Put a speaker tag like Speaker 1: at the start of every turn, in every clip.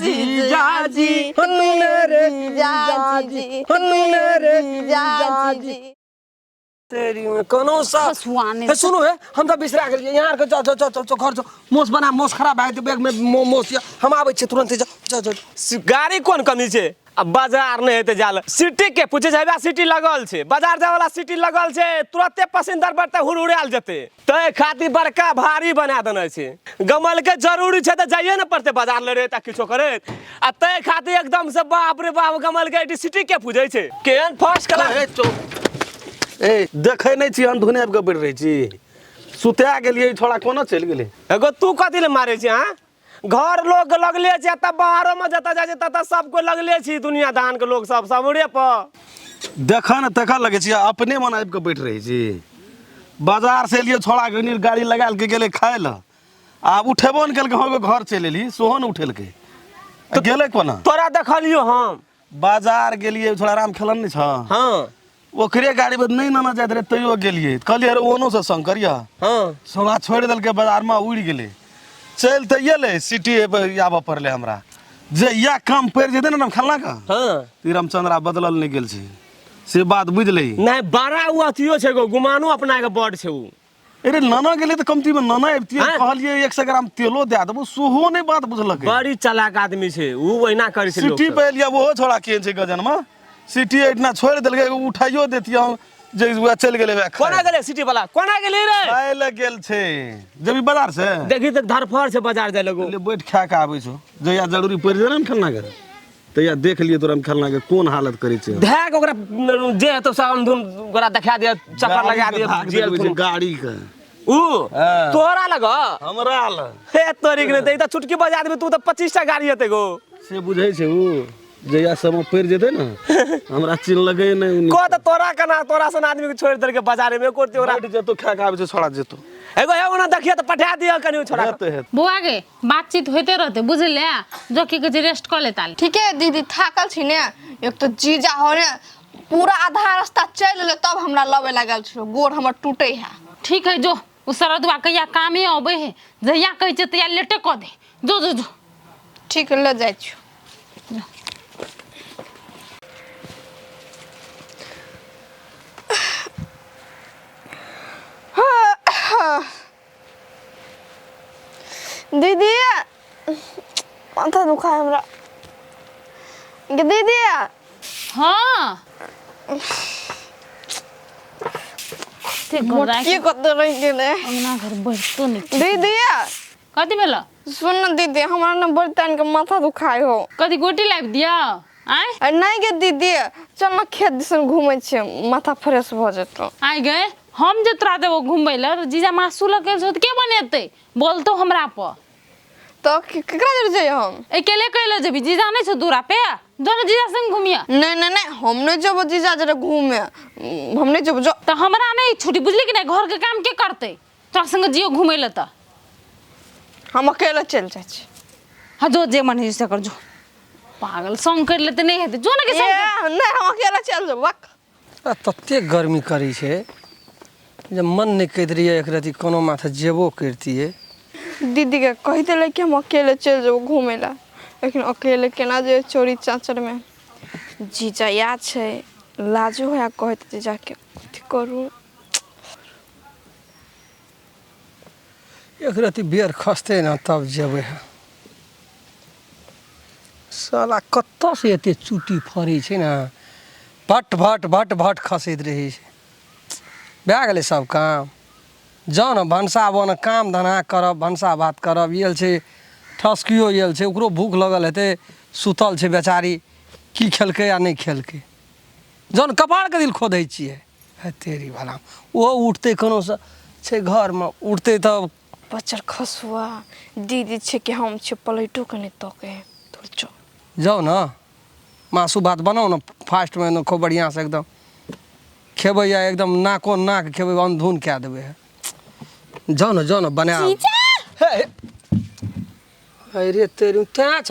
Speaker 1: जीजाजी रे जीजाजी तेरी में कोनो सा है सुनो है हम तो बिसरा गेलिए यहाँ के चल घर मोस बना मोस खराब है तो बैग में मोस हम आबै छ तुरंत जा
Speaker 2: गाड़ी कोन कमी छे अब बाजार नहीं हेते जाल सिटी के पूछे जाबा सिटी लगल छे बाजार जाय वाला सिटी लगल छे तुरंते पैसेंजर बढ़ते हुड़ुड़ाल जते तय खाती बड़का भारी बना देने छे गमल के जरूरी छे त जाइए न पड़ते बाजार लड़े त किछो करे आ तय खाती एकदम से बाप रे बाप गमल के सिटी के पूछे छे केन फर्स्ट क्लास
Speaker 3: ए देखे नहीं छी अंधुने आब के बैठ रही छी सुता गेलिए थोड़ा कोनो चल गेले
Speaker 2: एगो तू कथि ले मारे छी हां घर लोग लगले छे त बाहरो में जता जाय त सब को लगले छी दुनिया दान के लोग सब सबड़े पर
Speaker 3: देखा न तका लगे छी अपने मन आब के बैठ रही छी बाजार से लिए छोड़ा गनी गाड़ी लगाल के गेले खाए ल आब उठेबो न केल के हम घर चल एली सोहो न उठेल के तो गेले कोना
Speaker 2: तोरा देखलियो हम
Speaker 3: बाजार गेलिए थोड़ा आराम खेलन न छ
Speaker 2: हां
Speaker 3: ओकरे गाड़ी में नहीं नाना जात रे तइयो गेलिए कहलिए ओनो से संग करिया
Speaker 2: हां
Speaker 3: सोना छोड़ देल के बाजार में उड़ गेले चल त येले सिटी आबा पड़ले हमरा जे या काम पड़ जेते न खलना का
Speaker 2: हां
Speaker 3: रामचंद्रा बदलल नहीं गेल छी से बात बुझले
Speaker 2: नहीं बड़ा हुआ थियो छे गो गुमानो अपना के बड छे उ
Speaker 3: अरे नाना गेले त कमती में नाना एबती कहलिए 100 ग्राम तेलो दे देबो सोहो नहीं बात बुझलक
Speaker 2: बड़ी चालाक आदमी छे उ ओइना करै छे लोग
Speaker 3: सिटी पे लिया वो छोड़ा के छे गजन में सिटी इतना छोड़ देल के उठाइयो देतिया जे हुआ चल गेले बे
Speaker 2: कोना गेले सिटी वाला कोना गेले रे
Speaker 3: आइले गेल छे जब बाजार से
Speaker 2: देखी त धरफर से बाजार जाय लगो
Speaker 3: ले बैठ खा के आबै छो जया जरूरी पड़ जाय न खेलना के तया देख लिए तोरा खेलना के कोन हालत करे छे
Speaker 2: धैक ओकरा जे तो सावन धुन ओकरा देखा दे चक्कर लगा दे जेल
Speaker 3: गाड़ी के
Speaker 2: उ तोरा लग
Speaker 3: हमरा ल
Speaker 2: हे तोरी के त चुटकी बजा देबे तू त 25 टा गाड़ी हेते गो
Speaker 3: से बुझै छे उ जया समय पड़ जेते न हमरा चिन लगे नहीं
Speaker 2: को त तोरा कना तोरा सन आदमी के छोड़ दे के बाजार में कोरते ओरा
Speaker 3: जतो खा के आबै छे छोड़ा जेतो
Speaker 2: एगो है ओना देखिए त पठा दिया कनी छोड़ा
Speaker 4: बुआ गे बातचीत होते रहते बुझले जो की के रेस्ट कर लेता
Speaker 5: ठीक है दीदी थाकल छी ने एक तो जीजा हो ने पूरा आधा रास्ता चल ले तब हमरा लबे लागल छ गोड़ हमर टूटे है
Speaker 4: ठीक है जो उ सरदवा कहिया कामे अबे है जया कहि छ तया लेटे क दे जो जो जो
Speaker 5: ठीक ले जाय छ दीदी माथा दुखा है हमरा दीदी
Speaker 4: हां ते गोरा
Speaker 5: के कत रह गेले
Speaker 4: अंगना घर बैठतो नहीं
Speaker 5: दीदी
Speaker 4: कथि भेला
Speaker 5: सुन न दीदी हमरा न बर्तन के माथा दुखाय हो
Speaker 4: कथि गोटी लाइब दिया आय
Speaker 5: नहीं गे दीदी चल न खेत दिसन घूमै छे माथा फ्रेश भ जेतो
Speaker 4: आइ गए हम जे तोरा देबो घुमबै ल जीजा मासू लगे छ त के बनेते बोल तो हमरा पर
Speaker 5: तो केकरा जर जाय हम
Speaker 4: अकेले कहले जेबी जीजा नहीं छ दूरा पे दोनों जीजा संग घूमिया
Speaker 5: नहीं हम नहीं जब जीजा जरा घूमे हम नहीं जब
Speaker 4: तो हमरा नहीं छुट्टी बुझली कि नहीं घर के काम के करते तोरा संग जियो घुमै ल त
Speaker 5: हम अकेले चल जाय छी
Speaker 4: हां जो जे मन है से कर जो पागल संग कर लेते नहीं हेते जो ना के संग
Speaker 5: नहीं हम अकेले चल जो वक
Speaker 1: तत्ते गर्मी करी छे जब मन नहीं कहत रही एक राती कोनो माथा जेबो करती है
Speaker 5: दीदी के कह देले कि हम अकेले चल जाओ घूमे ला लेकिन अकेले केना जे चोरी चाचर में जीजा या छे लाजो होया कहत जीजा के कथि करू
Speaker 1: एक राती बियर खसते ना तब जेबे साला कत्ता से एते चुटी फरी छे ना भट भट भट भट खसैत रही छे भए गेलै सब काम जाओ न भनसा बन काम धना करब भनसा भात करब येल छे ठसकियो येल छे ओकरो भूख लगल हेते सुतल छे बेचारी की खेलकै या नहीं खेलकै जौन कपाड़ के दिल खोदै छिए है तेरी वाला वो उठते कोनो से छे घर में उठते तब
Speaker 5: बच्चर खसुआ दीदी छे कि हम छे प्लेटो के नहीं तके तो
Speaker 1: जाओ ना मासू भात बनाओ ना फास्ट में खूब बढ़िया से एकदम खेबै या एकदम नाको नाक खेबै अंधुन कए देबै जाओ ना बना अरे तेरी क्या छ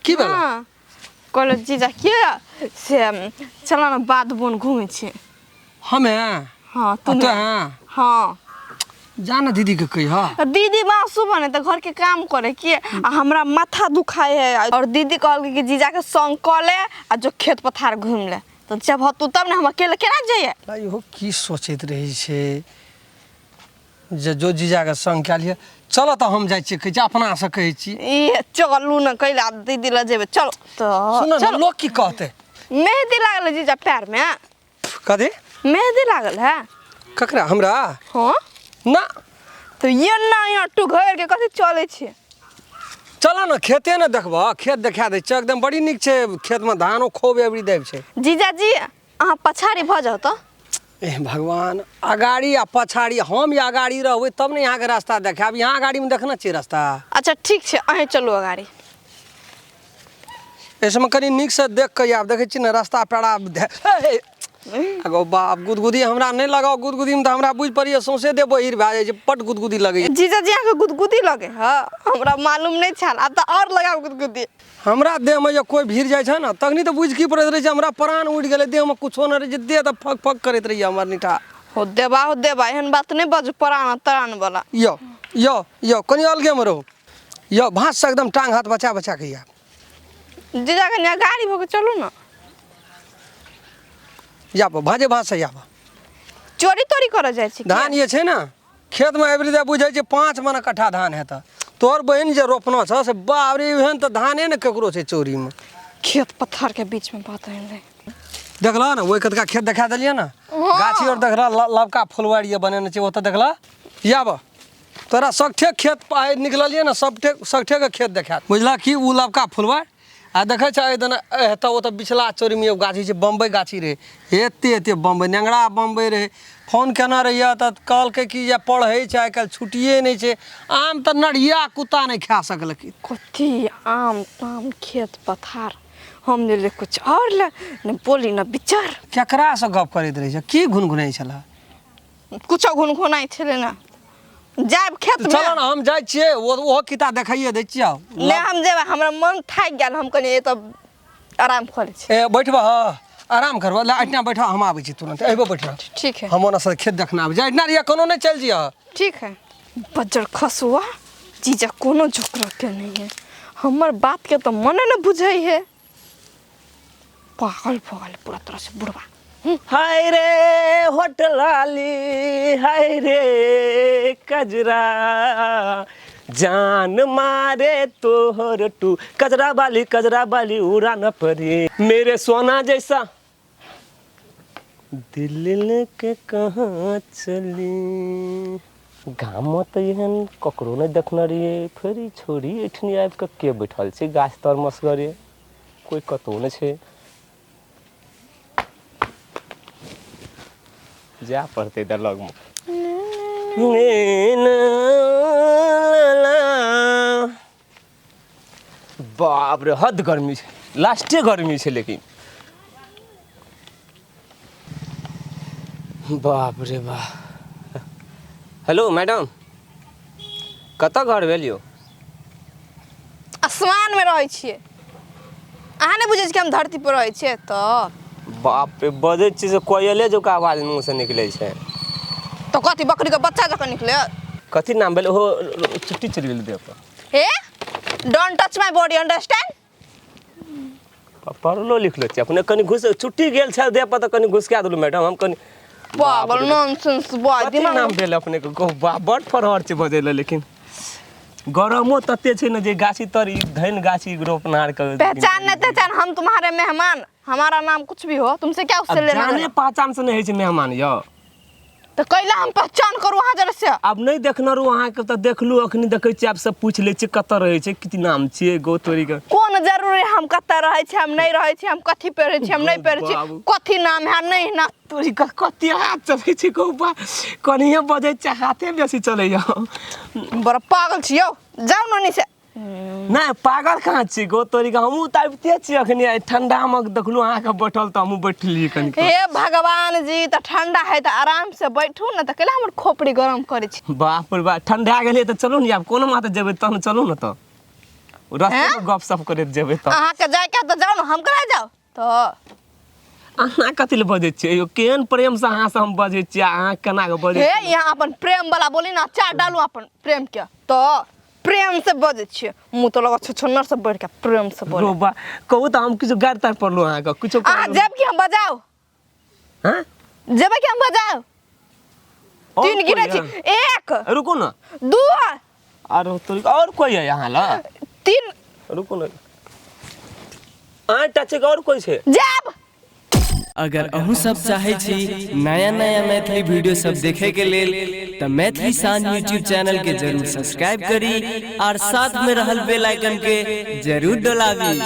Speaker 1: की भेल
Speaker 5: कहलो जीजा के से चला ना बाध बोन घूमे छे
Speaker 1: हमें
Speaker 5: हां तू
Speaker 1: तो
Speaker 5: हां
Speaker 1: जाना दीदी के कही हाँ
Speaker 5: दीदी मासू बने तो घर के काम करे कि हमरा माथा दुखाए है और दीदी कहल कि जीजा के संग क ले आ जो खेत पथार घूम ले तो जब तू तब ना हम अकेले केना जाइए
Speaker 1: इहो की सोचैत रही छे जे जो जीजा के संग कए लिए चलो तो हम जाइ छियै कहै छै अपना से कहै छी
Speaker 5: ये चलू ना कैला आप दीदी ल जेबे चलो तो
Speaker 1: सुन न लोग की कहते
Speaker 5: मेहंदी लागल जीजा पैर में
Speaker 1: कथी
Speaker 5: मेहंदी लागल है
Speaker 1: ककरा हमरा
Speaker 5: हाँ
Speaker 1: ना
Speaker 5: तो ये ना यहाँ टू घर के कथी चले छे
Speaker 1: चलो ना खेते न देखबा खेत देखा दै छै एकदम बड़ी नीक छै खेत में धानो खूब एबरी दै छै
Speaker 5: जीजा जी अहाँ पछाड़ी भ जाओ तो
Speaker 1: ए भगवान अगाड़ी आ पछाड़ी हम या अगाड़ी रहबै तब ने यहाँ के रास्ता देखाब यहाँ अगाड़ी में देखना चाहिए रास्ता
Speaker 5: अच्छा ठीक छे अहे चलू अगाड़ी
Speaker 1: ऐसे में कनी नीक से देख के आब देखे छी ना रास्ता पेड़ा अगो बाप गुदगुदी हमरा नहीं लगाओ गुदगुदी में तो हमरा बुझ पड़िए सौंसे दे बहिर भए जाइ छै पट गुदगुदी लगे
Speaker 5: जीजा जी अहाँ गुदगुदी लगे हाँ हमरा मालूम नहीं छल अब तो और लगाओ गुदगुदी
Speaker 1: हमरा देह में जो कोई भीड़ जाइ छै ना तखनी तो बुझ की पड़ैत रहे छै हमरा प्राण उड़ गेलै देह में कुछो न रहे छै देह तो फक फक करैत रहिए हमर निठा
Speaker 5: हो देबा एहन बात नहीं बाजू परान तरान वाला
Speaker 1: यो कनी अलगे में रहो यो भांस से एकदम टांग हाथ बचा बचा के या
Speaker 5: जीजा के गाड़ी भोग चलू ना
Speaker 1: याबो भाजे भांस से याबो
Speaker 5: चोरी तोरी करे जाय छी
Speaker 1: धान ये छै ना खेत में एवरी दे बुझै छै 5 मन कट्ठा धान है त तोर बहन जे रोपना छ से बाप रे एहन त धाने न ककरो छै चोरी में
Speaker 5: खेत पत्थर के बीच में बात है
Speaker 1: देखला ना ओइ कतका खेत देखा देलिए ना गाछी और देखला लबका फुलवाड़ी बनेने छै ओत देखला याबो तोरा सगठे खेत पाए निकललिए ना सगठे के खेत देखा बुझला की उ लबका फुलवाड़ आ देखे छै एदन एत ओत बिछला चोरी में गाछी छै बम्बई गाछी रे एते बम्बई नेंगड़ा बम्बई रे फोन केना रहिए त कहलकै कि जे पढ़ै छै आइ काल्हि छुट्टिए नहीं छै आम त नड़िया कुत्ता नहीं खा सकलकै
Speaker 5: कथी आम ताम खेत पथार हम ले कुछ और ले न बोली न विचार
Speaker 1: केकरा से गप करैत रहे छै की घुनघुनाई छला
Speaker 5: कुछ घुनघुनाई छले ना जाब खेत में
Speaker 1: चलो ना हम जाइ छियै ओहो किताब देखाइए दै छियै
Speaker 5: ले हम जेबा हमरा मन थाक गेल हम कनी ए त आराम करे छी
Speaker 1: ए बैठबा आराम करबा ला इतना बैठा हम आबै छी तुरंत एबो बैठा
Speaker 5: ठीक है
Speaker 1: हम ओना से खेत देखना आबै जा इतना रिया कोनो नहीं चल जिया
Speaker 5: ठीक है बजर खसुआ जीजा कोनो झोकरा के नहीं है हमर बात के तो मन न बुझै है पागल पूरा तरह से बुढ़वा
Speaker 2: हाय रे होटलाली हाय रे कजरा जान मारे तोहर टू कजरा वाली उड़ा न पड़े मेरे सोना जैसा दिल के कहाँ चली गाम तो एहन ककरो नहीं देखने रहिए फिर ई छोरी एठनी आबि कऽ के बैठल छै गाछ तर मसगरे कोई कतौ नहीं छै जा पड़ते इधर लग में बाप रे हद गर्मी छै लास्टे गर्मी छै लेकिन बाप रे बाप हेलो मैडम कतऽ घर भेल यौ
Speaker 5: आसमान में रहै छियै अहाँ नहीं बुझै छी कि हम धरती पर रहै छियै तो
Speaker 2: बाप रे बजै छी से कोयले जका आवाज मुँह से निकलै छै
Speaker 5: तो कथी बकरी का बच्चा जका निकले
Speaker 2: कथी नाम भेल ओहो छुट्टी चलि गेल देह पर
Speaker 5: hey don't touch my body understand
Speaker 2: पढ़लो लिखलो छी अपने कनी घुस छुट्टी गेल छै देह पर तऽ कनी घुसका देलू मैडम हम कनी
Speaker 5: पागल नॉनसेंस बॉय
Speaker 2: कथी
Speaker 5: दिमाग
Speaker 2: नाम भेल अपने के बड़ फरहर छै बजै ले लेकिन गरमो तते छै ने जे गाछी तर धन गाछी रोपनार के
Speaker 5: पहचान नहीं पहचान हम तुम्हारे मेहमान हमारा नाम कुछ भी हो तुमसे क्या उससे लेना
Speaker 2: जाने
Speaker 5: देना
Speaker 2: पहचान से नहीं है छै मेहमान यो
Speaker 5: तो कैला हम पहचान करू अहाँ जरा से
Speaker 2: अब नहीं देखना रू अहाँ के तऽ देखलू अखनी देखै छी आप सब पूछ ले छी कतऽ रहै छै किती नाम छियै गो तोरी के
Speaker 5: कौन जरूरी हम कतऽ रहै छी हम नहीं रहै छी हम कथी पे रहै छी हम नहीं पे रहै छी
Speaker 2: बाबू।
Speaker 5: कथी नाम है नहीं ना
Speaker 2: तोरी का कती हाथ चलै छै गौबा कनिए बजै छै हाथे बेसी चलै यो
Speaker 5: बड़ा पागल छी यौ जाओ ननी से
Speaker 2: नहीं पागल कहाँ छी गो तोरी का हमहू तऽ आबिते छी अखनी ठंडा में देखलू अहाँ के बैठल तऽ हमहू बैठली कनी
Speaker 5: हे भगवान जी त ठंडा है त आराम से बैठू न त केला हमर खोपड़ी गरम करे छी
Speaker 2: बाप रे बाप ठंडा गेलै तऽ चलू ने आब कोनो माते जेबै तहन चलू ने तऽ रास्ते में गप सप करैत जेबै तऽ
Speaker 5: अहाँ के जाय के त जाओ न हम करा जाओ तो
Speaker 2: अहाँ कथी ले बजै छियै यो केहन प्रेम से अहाँ से हम बजै छियै अहाँ केना के बजै
Speaker 5: हे
Speaker 2: छियै
Speaker 5: यहाँ अपन प्रेम वाला बोली ना चार डालू अपन प्रेम के तो प्रेम से बजे छियै मुंह तो लगा छछन्नर से बढ़ के प्रेम से बोले
Speaker 2: रोबा कहू त हम किछु गाड़ तार पड़लो अहाँ के किछु
Speaker 5: आ जब कि हम बजाओ
Speaker 2: हां
Speaker 5: जब कि हम बजाओ तीन गिने छी एक
Speaker 2: रुको ना
Speaker 5: दू
Speaker 2: और तो और कोई है यहाँ ला
Speaker 5: तीन
Speaker 2: रुको ना आ टच के और कोई छै
Speaker 5: जब
Speaker 6: अगर अहूँ सब चाहे छी नया नया मैथिली वीडियो सब देखे के लेल त मैथिली साँझ यूट्यूब चैनल के जरूर सब्सक्राइब करी और साथ में रहल बेल आइकन के जरूर दबावी।